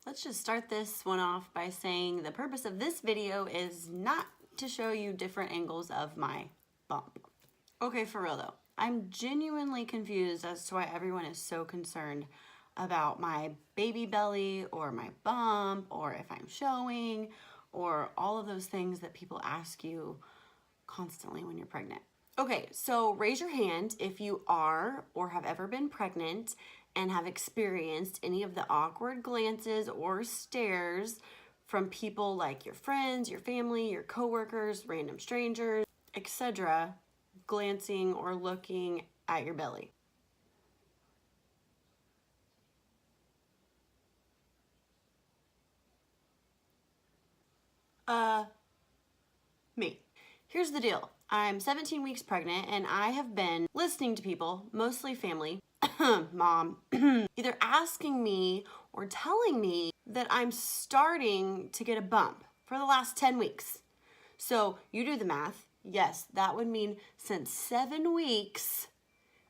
Let's just start this one off by saying the purpose of this video is not to show you different angles of my bump. Okay, for real though, I'm genuinely confused as to why everyone is so concerned about my baby belly or my bump or if I'm showing or all of those things that people ask you constantly when you're pregnant. Okay, so raise your hand if you are or have ever been pregnant and have experienced any of the awkward glances or stares from people like your friends, your family, your coworkers, random strangers, etc., glancing or looking at your belly. Me. Here's the deal. I'm 17 weeks pregnant and I have been listening to people, mostly family, mom, either asking me or telling me that I'm starting to get a bump for the last 10 weeks. So you do the math. Yes, that would mean since 7 weeks,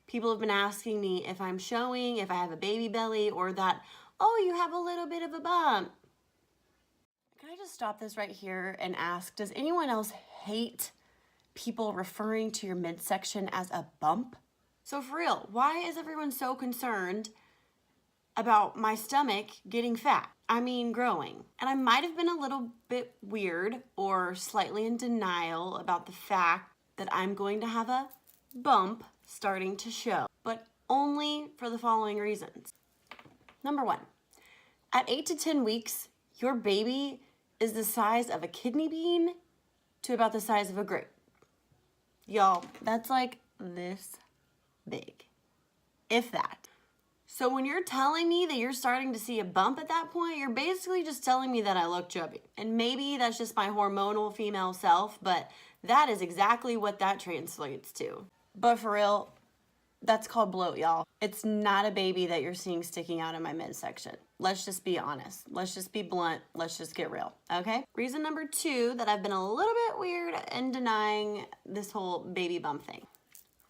people have been asking me if I'm showing, if I have a baby belly, or that, oh, you have a little bit of a bump. Can I just stop this right here and ask, does anyone else hate people referring to your midsection as a bump? So for real, why is everyone so concerned about my stomach getting fat? I mean, growing. And I might have been a little bit weird or slightly in denial about the fact that I'm going to have a bump starting to show, but only for the following reasons. Number one, at 8 to 10 weeks, your baby is the size of a kidney bean to about the size of a grape. Y'all, that's like this big, if that. So when you're telling me that you're starting to see a bump at that point, you're basically just telling me that I look chubby. And maybe that's just my hormonal female self, but that is exactly what that translates to. But for real, that's called bloat, y'all. It's not a baby that you're seeing sticking out in my midsection. Let's just be honest. Let's just be blunt. Let's just get real, okay? Reason number two that I've been a little bit weird in denying this whole baby bump thing.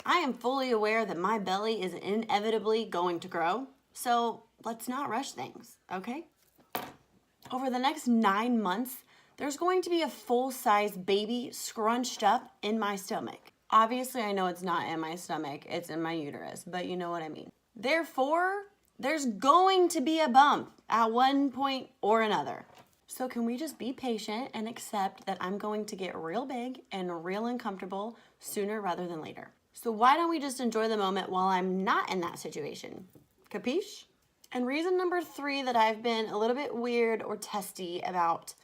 I am fully aware that my belly is inevitably going to grow, so let's not rush things, okay? Over the next 9 months, there's going to be a full-size baby scrunched up in my stomach. Obviously, I know it's not in my stomach, it's in my uterus, but you know what I mean. Therefore, there's going to be a bump at one point or another. So can we just be patient and accept that I'm going to get real big and real uncomfortable sooner rather than later? So why don't we just enjoy the moment while I'm not in that situation? Capiche? And reason number three that I've been a little bit weird or testy about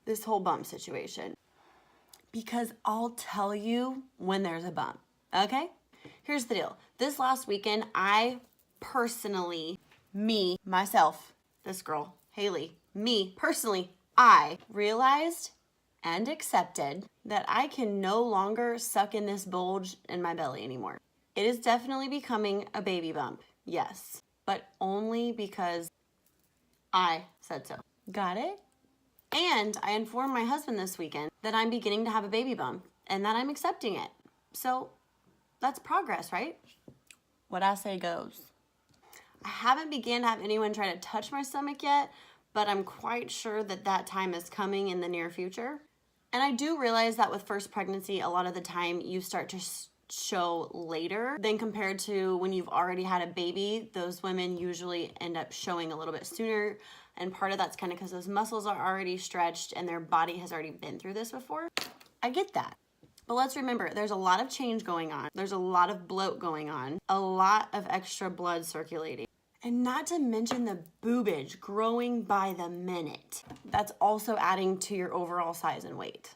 this whole bump situation. Because I'll tell you when there's a bump, okay? Here's the deal. This last weekend, I personally, myself, this girl, Haley, I realized and accepted that I can no longer suck in this bulge in my belly anymore. It is definitely becoming a baby bump, yes, but only because I said so. Got it? And I informed my husband this weekend that I'm beginning to have a baby bump and that I'm accepting it. So that's progress, right? What I say goes. I haven't began to have anyone try to touch my stomach yet, but I'm quite sure that that time is coming in the near future. And I do realize that with first pregnancy, a lot of the time you start to show later than compared to when you've already had a baby. Those women usually end up showing a little bit sooner. And part of that's kind of because those muscles are already stretched and their body has already been through this before. I get that. But let's remember, there's a lot of change going on. There's a lot of bloat going on. A lot of extra blood circulating. And not to mention the boobage growing by the minute. That's also adding to your overall size and weight.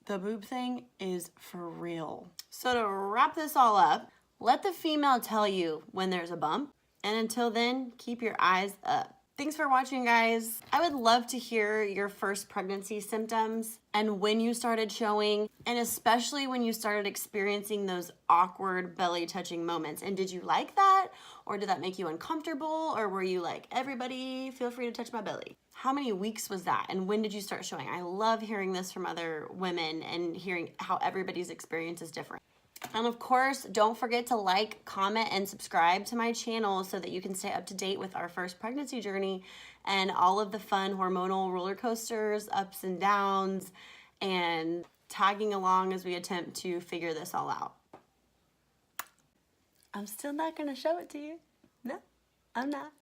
The boob thing is for real. So to wrap this all up, let the female tell you when there's a bump. And until then, keep your eyes up. Thanks for watching, guys. I would love to hear your first pregnancy symptoms and when you started showing, and especially when you started experiencing those awkward belly touching moments. And did you like that? Or did that make you uncomfortable? Or were you like, everybody feel free to touch my belly? How many weeks was that? And when did you start showing? I love hearing this from other women and hearing how everybody's experience is different. And of course, don't forget to like, comment, and subscribe to my channel so that you can stay up to date with our first pregnancy journey and all of the fun hormonal roller coasters, ups and downs, and tagging along as we attempt to figure this all out. I'm still not going to show it to you. No, I'm not.